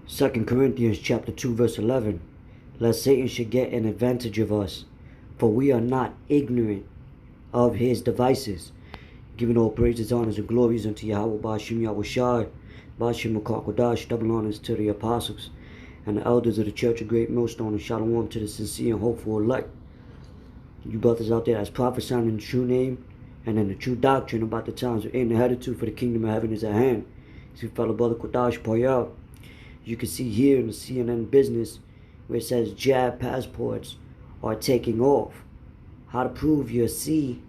2 Corinthians chapter 2 verse 11. Lest Satan should get an advantage of us, for we are not ignorant of his devices. Giving all praises, honors, and glories unto Yahweh, Ba'ashem Yahushai, Ba'ashem Kodash, double honors to the apostles and the elders of the Church of Great Millstone, and shalom to the sincere and hopeful elect. You brothers out there that's prophesying in the true name and in the true doctrine about the times we're in, headed to, for the kingdom of heaven is at hand. See fellow brother Kodash Poyal. You can see here in the CNN business where it says jab passports are taking off. How to prove your C-19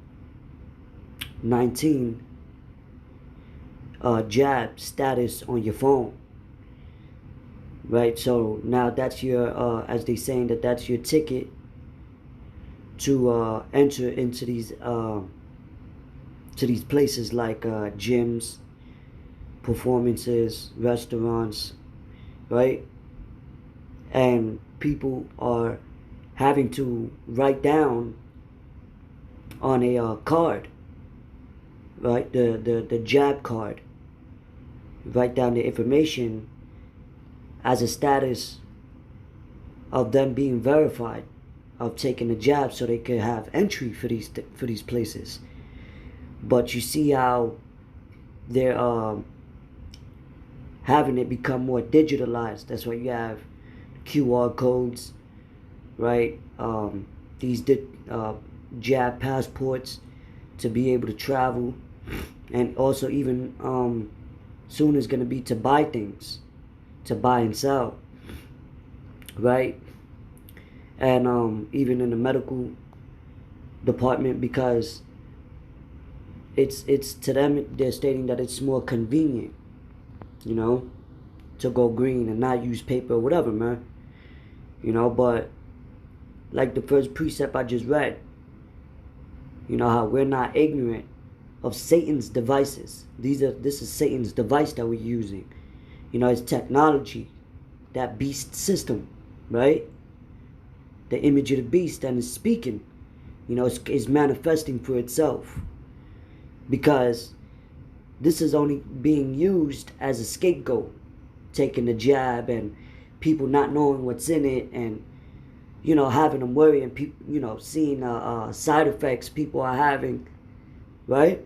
jab status on your phone. Right, so now that's your, as they saying that's your ticket to enter into these places like gyms, performances, restaurants, right? And people are having to write down on a card, right? The jab card. Write down the information as a status of them being verified of taking the jab, so they could have entry for these places. But you see how they're having it become more digitalized. That's why you have QR codes, right? These jab passports to be able to travel, and also even soon is going to be to buy things, to buy and sell, right? And even in the medical department, because it's to them, they're stating that it's more convenient, you know, to go green and not use paper or whatever, man. You know, but like the first precept I just read, you know, how we're not ignorant of Satan's devices. This is Satan's device that we're using. You know, it's technology, that beast system, right? The image of the beast, and is speaking. You know, it's manifesting for itself. Because this is only being used as a scapegoat, taking the jab and people not knowing what's in it, and you know, having them worry, and people, you know, seeing side effects people are having, right?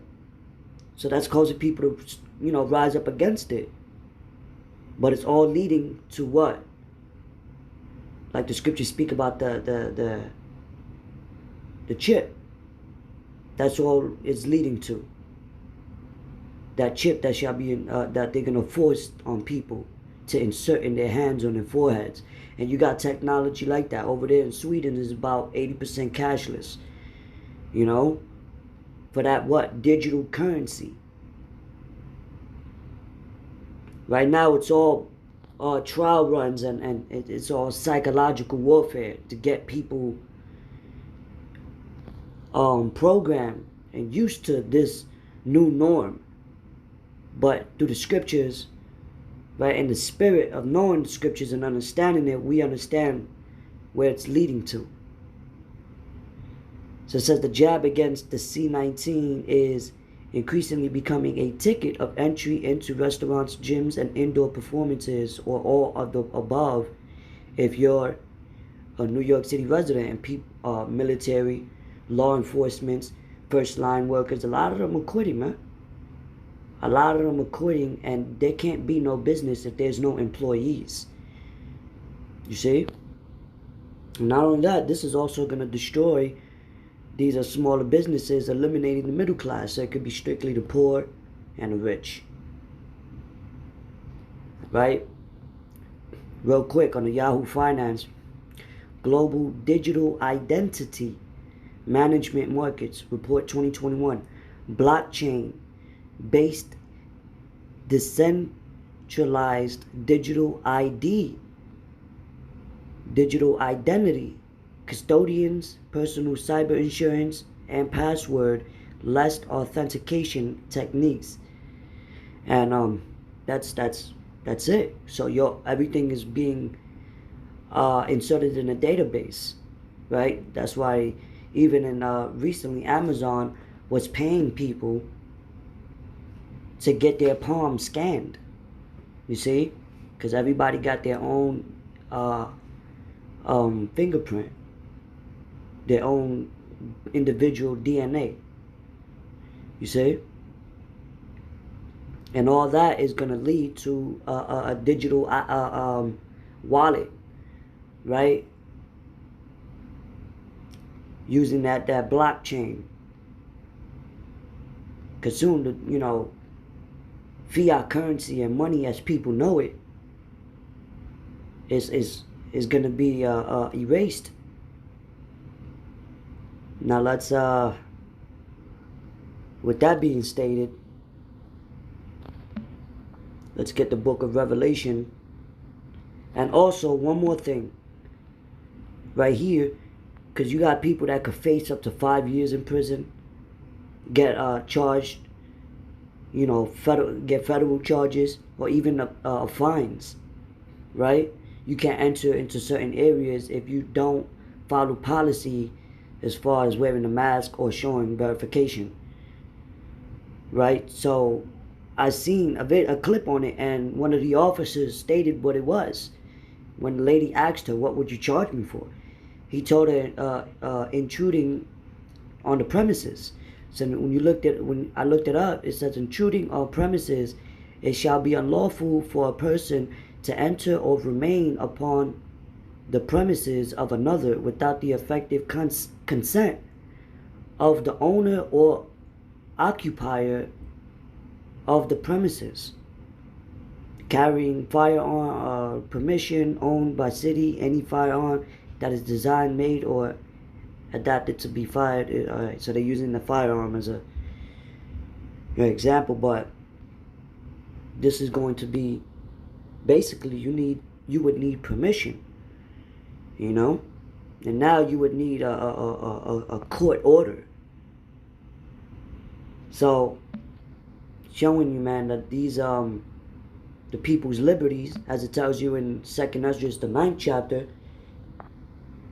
So that's causing people to, you know, rise up against it. But it's all leading to what? Like the scriptures speak about the chip. That's all it's leading to. That chip that shall be that they're gonna force on people to insert in their hands, on their foreheads. And you got technology like that over there in Sweden. Is about 80% cashless, you know, for that what? Digital currency. Right now it's all trial runs, and it's all psychological warfare to get people programmed and used to this new norm. But through the scriptures, right, in the spirit of knowing the scriptures and understanding it, we understand where it's leading to. So it says the jab against the C-19 is increasingly becoming a ticket of entry into restaurants, gyms, and indoor performances, or all of the above, if you're a New York City resident. And military, law enforcement, first line workers, a lot of them are quitting, man. A lot of them are quitting, and there can't be no business if there's no employees. You see? And not only that, this is also going to destroy these are smaller businesses, eliminating the middle class. So it could be strictly the poor and the rich. Right? Real quick on the Yahoo Finance, Global Digital Identity Management Markets Report 2021. Blockchain-based decentralized digital ID, digital identity, custodians, personal cyber insurance, and password-less authentication techniques. And that's it. So everything is being inserted in a database, right? That's why even in recently Amazon was paying people to get their palm scanned. You see? because everybody got their own fingerprint, their own individual DNA. You see? And all that is going to lead to a digital wallet, right? Using that blockchain. Because soon, you know, fiat currency and money as people know it is going to be erased. Now let's, with that being stated, let's get the book of Revelation. And also, one more thing. Right here, because you got people that could face up to 5 years in prison, get charged, you know, get federal charges, or even fines, right? You can't enter into certain areas if you don't follow policy as far as wearing a mask or showing verification, right? So I seen a clip on it, and one of the officers stated what it was. When the lady asked her, "What would you charge me for?" He told her intruding on the premises. So when I looked it up, it says intruding on premises, it shall be unlawful for a person to enter or remain upon the premises of another without the effective consent of the owner or occupier of the premises. Carrying firearm, permission owned by city, any firearm that is designed, made, or adapted to be fired. Alright, so they're using the firearm as an example, but this is going to be basically you would need permission, you know, and now you would need a court order. So showing you, man, that these the people's liberties, as it tells you in 2nd Esdras, the 9th chapter,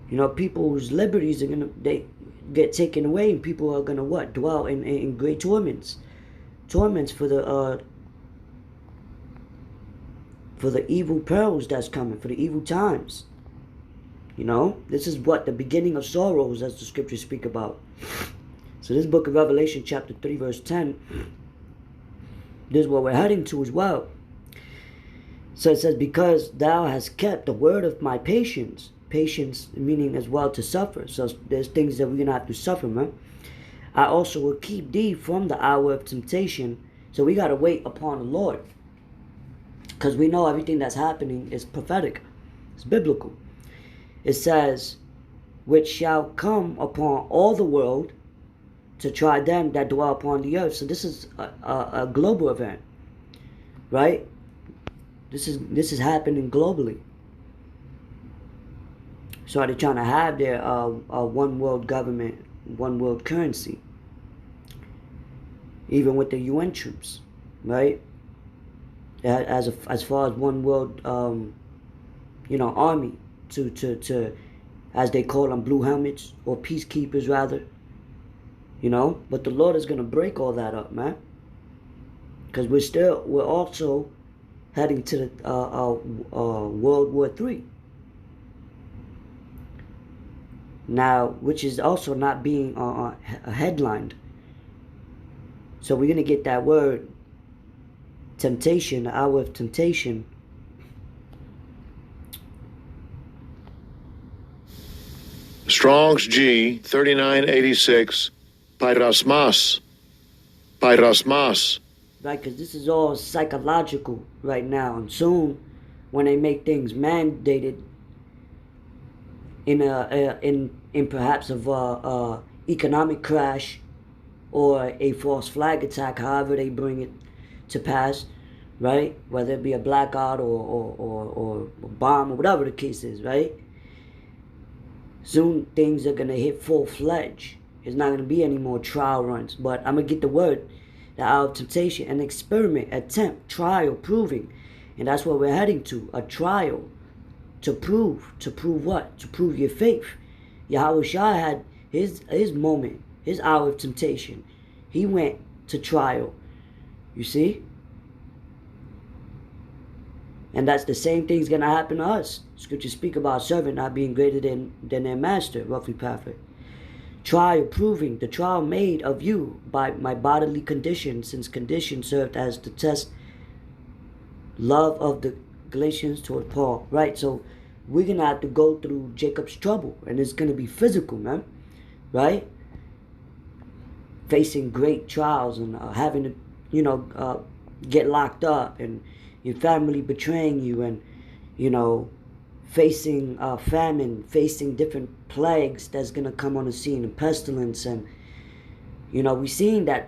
you know, people's liberties are they get taken away, and people are gonna what? Dwell in great torments for the evil perils that's coming, for the evil times. You know, this is what the beginning of sorrows, as the scriptures speak about. So this book of Revelation, chapter 3, verse 10, this is what we're heading to as well. So it says, because thou hast kept the word of my patience. Patience meaning as well to suffer. So there's things that we're going to have to suffer, man. I also will keep thee from the hour of temptation. So we got to wait upon the Lord. Because we know everything that's happening is prophetic. It's biblical. It says, which shall come upon all the world to try them that dwell upon the earth. So this is a global event, right? This is happening globally. So they're trying to have their one world government, one world currency, even with the UN troops, right? As far as one world, you know, army to as they call them, blue helmets, or peacekeepers rather. You know, but the Lord is gonna break all that up, man. Because we're also heading to the World War III. Now, which is also not being headlined. So we're gonna get that word, temptation, the hour of temptation. Strong's G 3986. Pairasmas. Right, because this is all psychological right now, and soon, when they make things mandated in perhaps of economic crash or a false flag attack, however they bring it to pass, right? Whether it be a blackout or a bomb or whatever the case is, right? Soon things are gonna hit full-fledged. It's not gonna be any more trial runs, but I'm gonna get the word, the hour of temptation, an experiment, attempt, trial, proving, and that's what we're heading to, a trial, to prove what? To prove your faith. Yahweh Shah had his moment, his hour of temptation. He went to trial. You see? And that's the same thing's going to happen to us. Scriptures speak about a servant not being greater than their master, roughly paraphrased. Trial proving, the trial made of you by my bodily condition, since condition served as the test love of the Galatians toward Paul. Right, so we're going to have to go through Jacob's trouble, and it's going to be physical, man. Right? Facing great trials and having to, get locked up, and your family betraying you, and, facing famine, facing different plagues that's going to come on the scene, and pestilence. And, we've seen that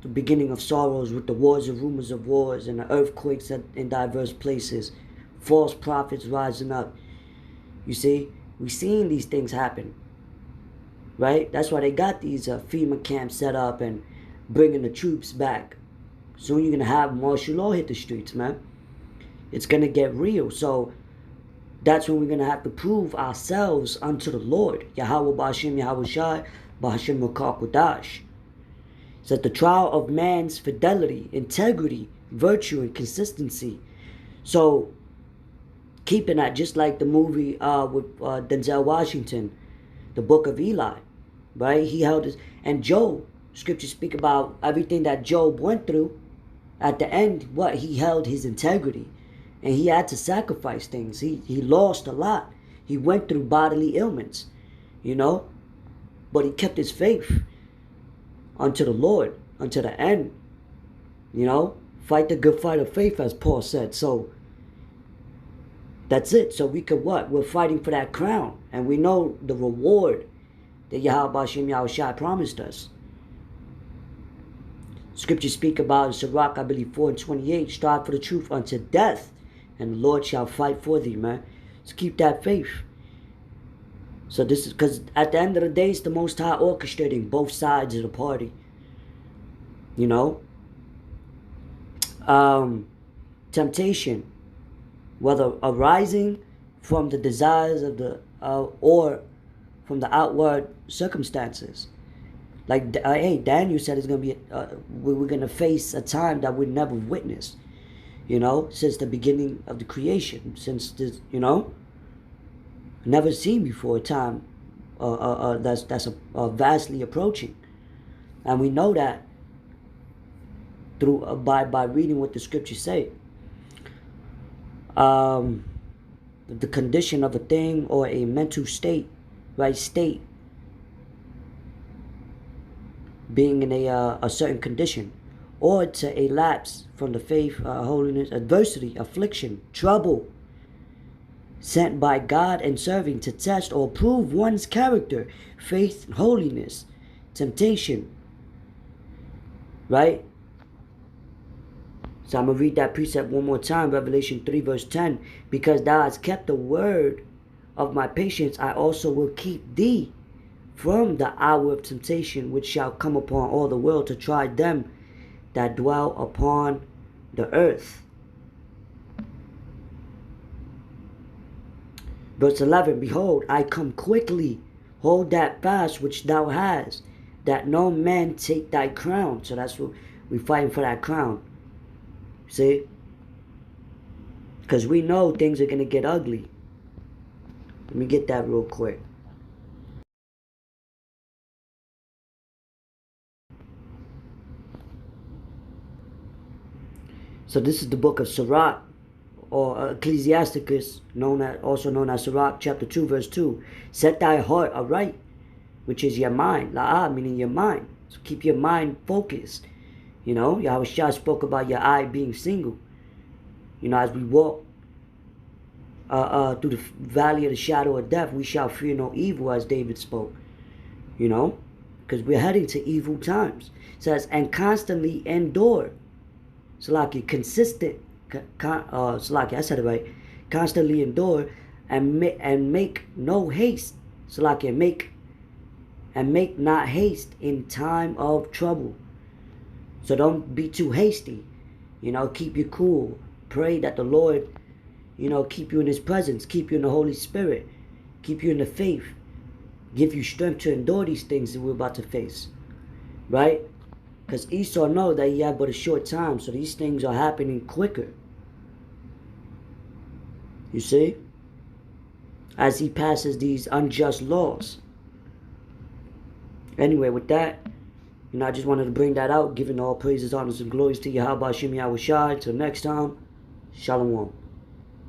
the beginning of sorrows with the wars and rumors of wars and the earthquakes in diverse places, false prophets rising up. You see, we've seen these things happen, right? That's why they got these FEMA camps set up and bringing the troops back. Soon you're going to have martial law hit the streets, man. It's going to get real. So that's when we're going to have to prove ourselves unto the Lord. Yahweh Ba'ashem Yahweh Shai Ba'ashem Makakwadash. It's that the trial of man's fidelity, integrity, virtue, and consistency. So keeping that, just like the movie with Denzel Washington, the Book of Eli, right? He held his, and Job, scriptures speak about everything that Job went through. At the end, what? He held his integrity. And he had to sacrifice things. He lost a lot. He went through bodily ailments, but he kept his faith unto the Lord, unto the end. Fight the good fight of faith, as Paul said. So that's it. So we could what? We're fighting for that crown. And we know the reward that Yahweh Ba'ashem Yahweh Shai promised us. Scriptures speak about in Sirach, I believe 4:28, strive for the truth unto death, and the Lord shall fight for thee, man. So keep that faith. So this is because at the end of the day, it's the Most High orchestrating both sides of the party. Temptation, whether arising from the desires of the or from the outward circumstances. Like, hey, Daniel said it's going to be, we're going to face a time that we never witnessed, since the beginning of the creation, since this, never seen before a time that's vastly approaching. And we know that through by reading what the scriptures say. The condition of a thing or a mental state, right, state, being in a certain condition, or to a lapse from the faith, holiness, adversity, affliction, trouble, sent by God and serving to test or prove one's character, faith, holiness, temptation, right? So I'm going to read that precept one more time, Revelation 3 verse 10. Because thou hast kept the word of my patience, I also will keep thee from the hour of temptation, which shall come upon all the world to try them that dwell upon the earth. Verse 11, behold, I come quickly. Hold that fast which thou hast, that no man take thy crown. So that's what we're fighting for, that crown. See? Because we know things are going to get ugly. Let me get that real quick. So this is the book of Sirach, or Ecclesiasticus, also known as Sirach, chapter 2, verse 2. Set thy heart aright, which is your mind. La'ah, meaning your mind. So keep your mind focused. Yahweh Shah spoke about your eye being single. As we walk through the valley of the shadow of death, we shall fear no evil, as David spoke. Because we're heading to evil times. It says, and constantly endure. Salaki, consistent. Salaki, I said it right. Constantly endure and make no haste. Salaki, and make not haste in time of trouble. So don't be too hasty. Keep you cool. Pray that the Lord, keep you in His presence, keep you in the Holy Spirit, keep you in the faith, give you strength to endure these things that we're about to face, right? Because Esau know that he had but a short time, so these things are happening quicker. You see? As he passes these unjust laws. Anyway, with that, I just wanted to bring that out, giving all praises, honors, and glories to Yahweh Hashem Yahweh Shai. Till next time, Shalom.